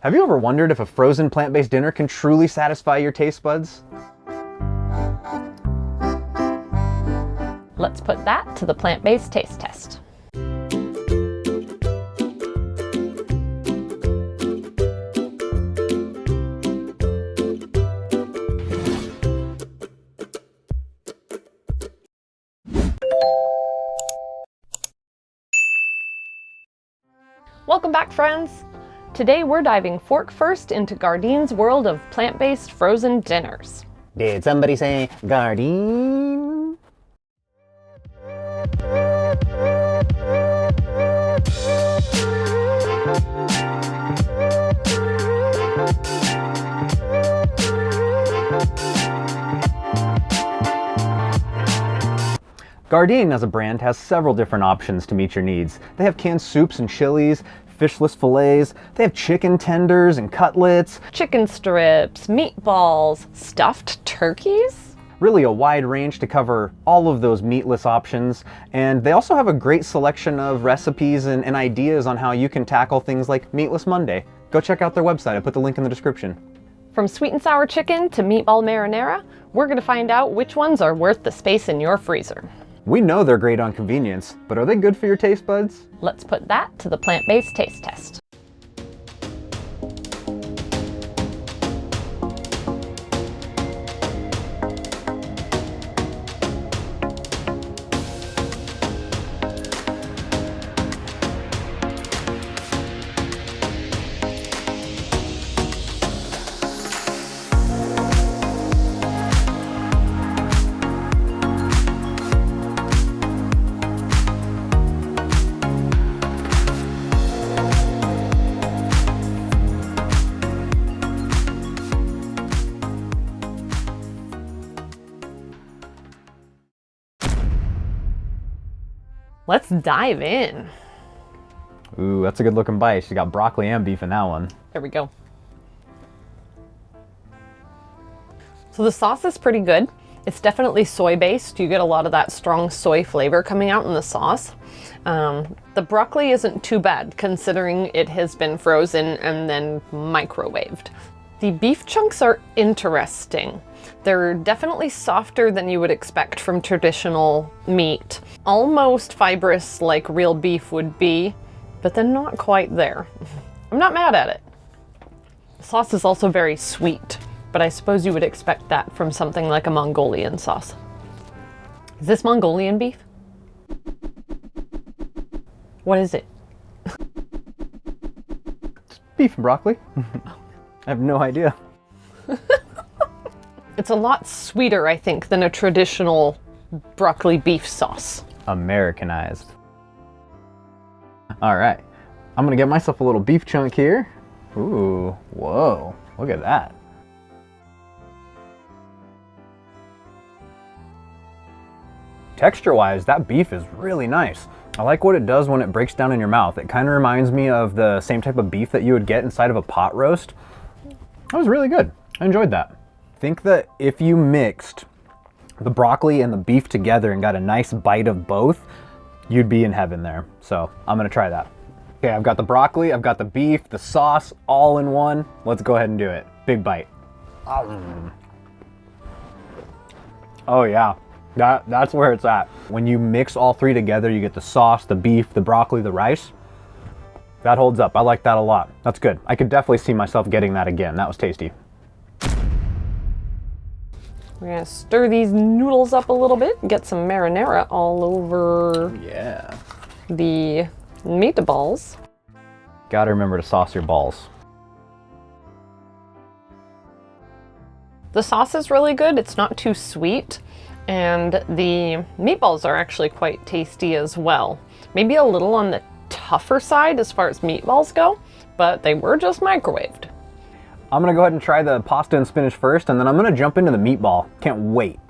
Have you ever wondered if a frozen plant-based dinner can truly satisfy your taste buds? Let's put that to the plant-based taste test. Welcome back, friends! Today we're diving fork first into Gardein's world of plant-based frozen dinners. Did somebody say Gardein? Gardein as a brand has several different options to meet your needs. They have canned soups and chilies, fishless fillets, they have chicken tenders and cutlets, Chicken strips, meatballs, stuffed turkeys? really a wide range to cover all of those meatless options. And they also have a great selection of recipes and ideas on how you can tackle things like Meatless Monday. Go check out their website, I put the link in the description. From sweet and sour chicken to meatball marinara, we're going to find out which ones are worth the space in your freezer. We know they're great on convenience, but are they good for your taste buds? Let's put that to the plant-based taste test. Let's dive in. Ooh, that's a good looking bite. She got broccoli and beef in that one. There we go. So the sauce is pretty good. It's definitely soy-based. You get a lot of that strong soy flavor coming out in the sauce. The broccoli isn't too bad considering it has been frozen and then microwaved. The beef chunks are interesting. They're definitely softer than you would expect from traditional meat. Almost fibrous like real beef would be, but then not quite there. I'm not mad at it. The sauce is also very sweet, but I suppose you would expect that from something like a Mongolian sauce. Is this Mongolian beef? What is it? It's beef and broccoli. I have no idea. It's a lot sweeter, I think, than a traditional broccoli beef sauce. Americanized. All right, I'm gonna get myself a little beef chunk here. Ooh, whoa, look at that. Texture-wise, that beef is really nice. I like what it does when it breaks down in your mouth. It kind of reminds me of the same type of beef that you would get inside of a pot roast. That was really good. I enjoyed that. I think that if you mixed the broccoli and the beef together and got a nice bite of both, you'd be in heaven there. So I'm gonna try that. Okay, I've got the broccoli, I've got the beef, the sauce, all in one. Let's go ahead and do it. Big bite. Oh yeah, that's where it's at. When you mix all three together, you get the sauce, the beef, the broccoli, the rice. That holds up. I like that a lot. That's good. I could definitely see myself getting that again. That was tasty. We're gonna stir these noodles up a little bit, get some marinara all over the meatballs. Gotta remember to sauce your balls. The sauce is really good. It's not too sweet. And the meatballs are actually quite tasty as well. Maybe a little on the tougher side as far as meatballs go, but they were just microwaved. I'm gonna go ahead and try the pasta and spinach first, and then I'm gonna jump into the meatball. Can't wait.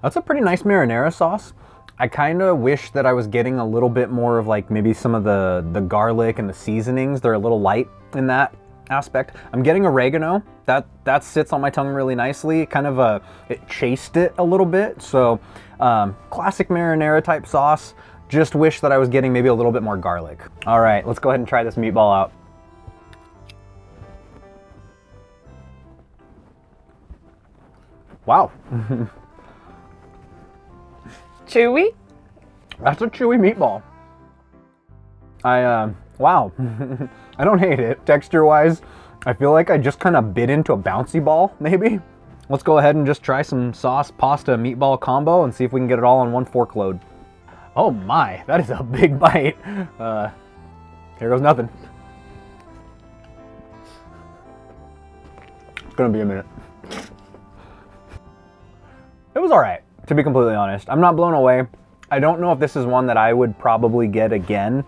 That's a pretty nice marinara sauce. I kind of wish that I was getting a little bit more of like maybe some of the garlic and the seasonings. They're a little light in that aspect. I'm getting oregano. That sits on my tongue really nicely. Kind of it chased it a little bit. So classic marinara type sauce. Just wish that I was getting maybe a little bit more garlic. All right, let's go ahead and try this meatball out. Wow. Chewy? That's a chewy meatball. Wow. I don't hate it. Texture-wise, I feel like I just kind of bit into a bouncy ball, maybe. Let's go ahead and just try some sauce, pasta, meatball combo and see if we can get it all on one fork load. Oh my, that is a big bite. Here goes nothing. It's gonna be a minute. It was all right, to be completely honest. I'm not blown away. I don't know if this is one that I would probably get again.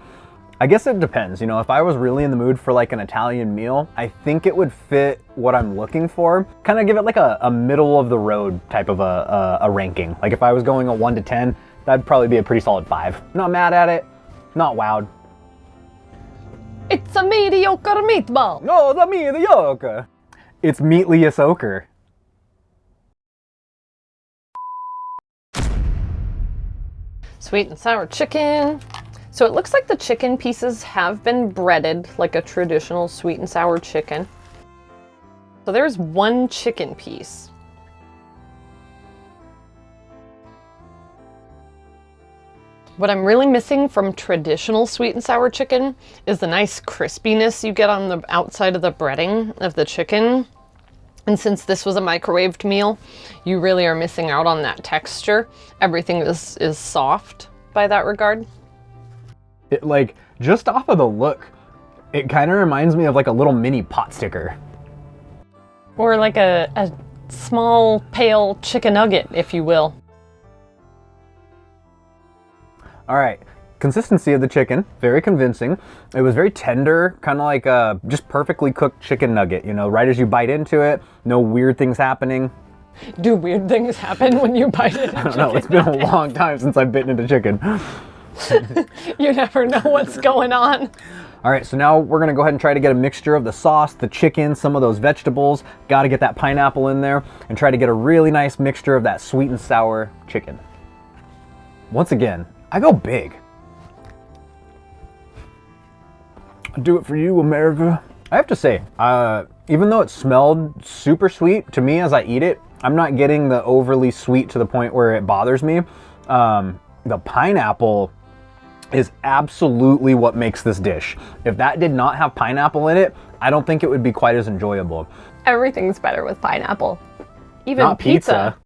I guess it depends, you know, if I was really in the mood for like an Italian meal, I think it would fit what I'm looking for. Kind of give it like a middle of the road type of a ranking. Like if I was going a 1 to 10, that'd probably be a pretty solid 5. Not mad at it, not wowed. It's a mediocre meatball. No, the mediocre. It's meatliest ochre. Sweet and sour chicken. So it looks like the chicken pieces have been breaded like a traditional sweet and sour chicken. So there's one chicken piece. What I'm really missing from traditional sweet and sour chicken is the nice crispiness you get on the outside of the breading of the chicken. And since this was a microwaved meal, you really are missing out on that texture. Everything is soft by that regard. It, like, just off of the look, it kind of reminds me of like a little mini pot sticker. Or like a small pale chicken nugget, if you will. All right, consistency of the chicken, very convincing. It was very tender, kind of like a just perfectly cooked chicken nugget, you know, right as you bite into it, no weird things happening. Do weird things happen when you bite it? I don't know, it's been a long time since I've bitten into chicken. You never know what's going on. All right, so now we're gonna go ahead and try to get a mixture of the sauce, the chicken, some of those vegetables. Gotta get that pineapple in there and try to get a really nice mixture of that sweet and sour chicken. Once again, I go big. I do it for you, America. I have to say, even though it smelled super sweet, to me as I eat it, I'm not getting the overly sweet to the point where it bothers me. The pineapple is absolutely what makes this dish. If that did not have pineapple in it, I don't think it would be quite as enjoyable. Everything's better with pineapple. Even Not pizza.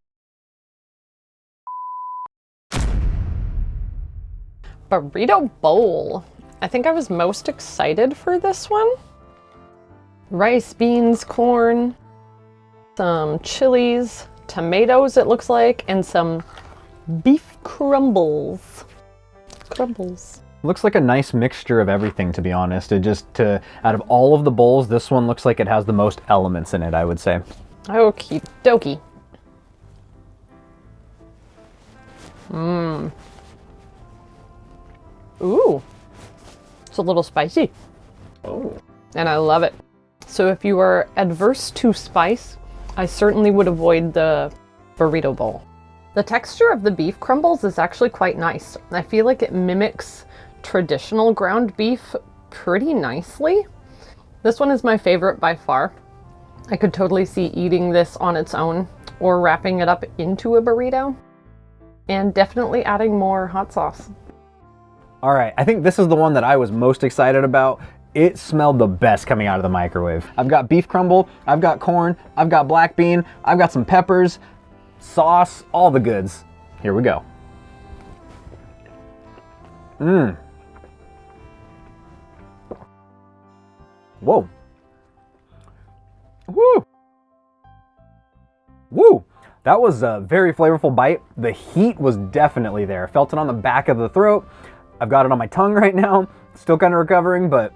Burrito bowl. I think I was most excited for this one. Rice, beans, corn, some chilies, tomatoes it looks like, and some beef crumbles. Looks like a nice mixture of everything, to be honest. It just, out of all of the bowls, this one looks like it has the most elements in it, I would say. Okie dokie. Mmm. Ooh. It's a little spicy. Oh. And I love it. So if you are adverse to spice, I certainly would avoid the burrito bowl. The texture of the beef crumbles is actually quite nice. I feel like it mimics traditional ground beef pretty nicely. This one is my favorite by far. I could totally see eating this on its own or wrapping it up into a burrito, and definitely adding more hot sauce. All right, I think this is the one that I was most excited about. It smelled the best coming out of the microwave. I've got beef crumble, I've got corn, I've got black bean, I've got some peppers, sauce, all the goods. Here we go. Mmm. Whoa. Woo. Woo. That was a very flavorful bite. The heat was definitely there. Felt it on the back of the throat. I've got it on my tongue right now. Still kind of recovering, but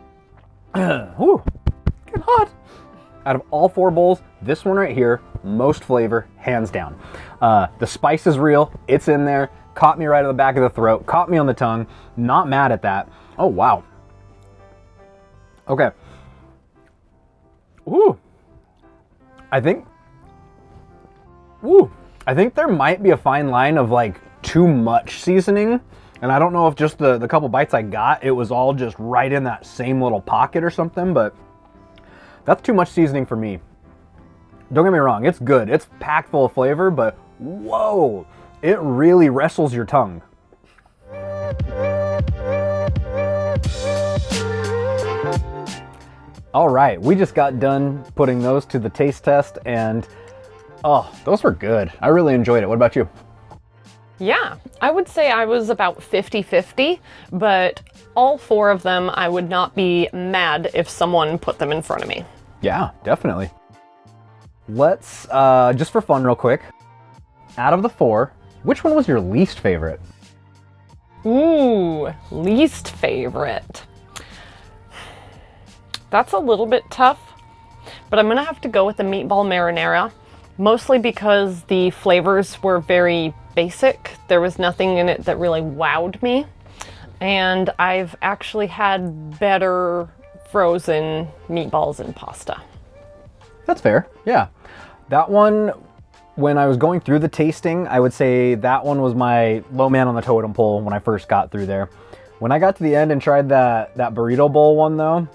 whew, getting hot. Out of all 4 bowls, this one right here, most flavor, hands down. The spice is real, it's in there, caught me right at the back of the throat, caught me on the tongue, not mad at that. Oh, wow. Okay. Ooh. I think there might be a fine line of like too much seasoning And I don't know if just the couple bites I got, it was all just right in that same little pocket or something, but that's too much seasoning for me. Don't get me wrong, it's good. It's packed full of flavor, but whoa, it really wrestles your tongue. All right, we just got done putting those to the taste test, and oh, those were good. I really enjoyed it. What about you? Yeah, I would say I was about 50-50, but all 4 of them I would not be mad if someone put them in front of me. Yeah, definitely. Let's, just for fun real quick, out of the 4, which one was your least favorite? Ooh, least favorite. That's a little bit tough, but I'm gonna have to go with the meatball marinara, mostly because the flavors were very basic. There was nothing in it that really wowed me, and I've actually had better frozen meatballs and pasta. That's fair, yeah. That one, when I was going through the tasting, I would say that one was my low man on the totem pole when I first got through there. When I got to the end and tried that burrito bowl one though,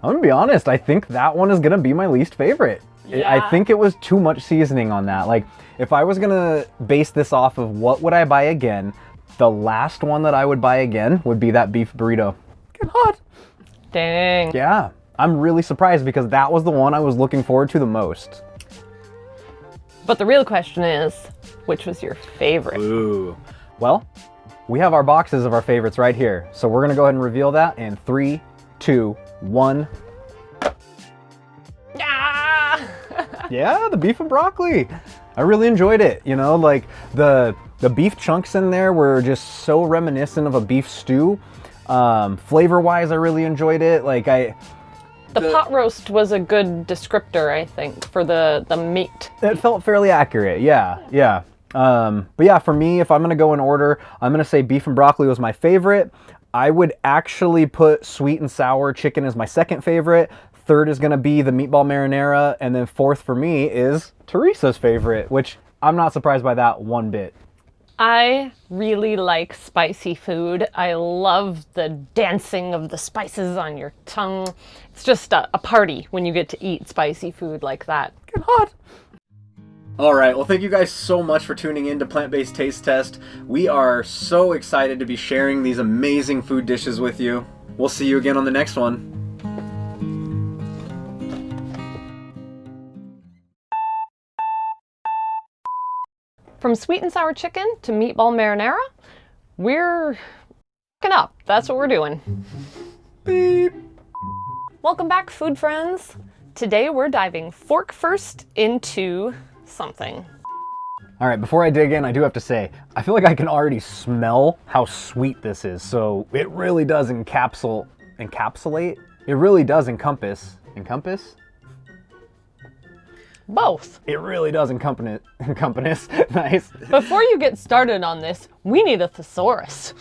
I'm gonna be honest, I think that one is gonna be my least favorite. Yeah. I think it was too much seasoning on that. Like, if I was gonna base this off of what would I buy again, the last one that I would buy again would be that beef burrito. Get hot. Dang. Yeah, I'm really surprised because that was the one I was looking forward to the most. But the real question is, which was your favorite? Ooh. Well, we have our boxes of our favorites right here. So we're gonna go ahead and reveal that in 3, 2, 1. Ah! Yeah, the beef and broccoli. I really enjoyed it. You know, like the beef chunks in there were just so reminiscent of a beef stew. Flavor-wise, I really enjoyed it. Like The pot roast was a good descriptor, I think, for the meat. It felt fairly accurate. Yeah. But yeah, for me, if I'm gonna go in order, I'm gonna say beef and broccoli was my favorite. I would actually put sweet and sour chicken as my second favorite. Third is gonna be the meatball marinara, and then fourth for me is Teresa's favorite, which I'm not surprised by that one bit. I really like spicy food. I love the dancing of the spices on your tongue. It's just a party when you get to eat spicy food like that. Get hot. All right, well, thank you guys so much for tuning in to Plant-Based Taste Test. We are so excited to be sharing these amazing food dishes with you. We'll see you again on the next one. From sweet and sour chicken to meatball marinara, we're cooking up. That's what we're doing. Beep. Welcome back, food friends. Today we're diving fork first into something. All right, before I dig in, I do have to say, I feel like I can already smell how sweet this is. So it really does encapsulate? It really does encompass? Both. It really does encompass. Nice. Before you get started on this, we need a thesaurus.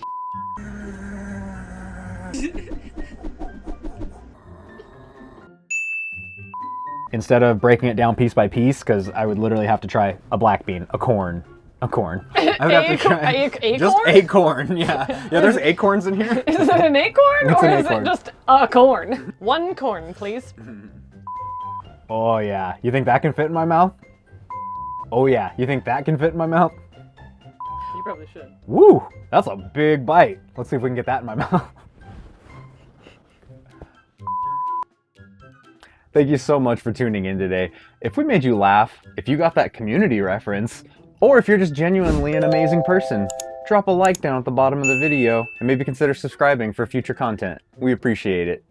Instead of breaking it down piece by piece, because I would literally have to try a black bean, a corn. I would have to try Acorn? just acorn. Yeah, there's acorns in here. Is it an acorn It's or an is acorn. it just a corn? One corn, please. Oh yeah, you think that can fit in my mouth? Oh yeah, you think that can fit in my mouth? You probably should. Woo, that's a big bite. Let's see if we can get that in my mouth. Thank you so much for tuning in today. If we made you laugh, if you got that community reference, or if you're just genuinely an amazing person, drop a like down at the bottom of the video and maybe consider subscribing for future content. We appreciate it.